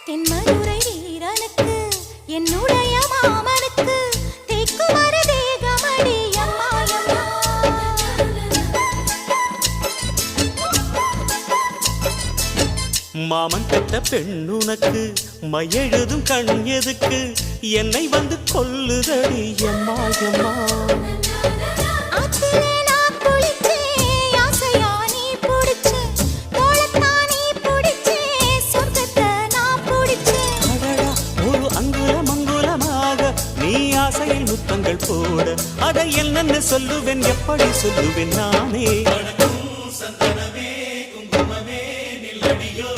தென்மதுரை வீரனுக்கு என்னுடைய மாமனுக்கு தேக்குமர தேகமடி அம்மா அம்மா. மாமன் பெற்ற பெண்ணுனக்கு மையெழுதும் கண் எதுக்கு என்னை வந்து கொல்லுதடி அம்மா அம்மா. ஆசையில் முத்தங்கள் போட அதை என்னன்னு சொல்லுவேன் எப்படி சொல்லுவேன் நானே. சந்தனமே குங்குமமே நில்லடியோ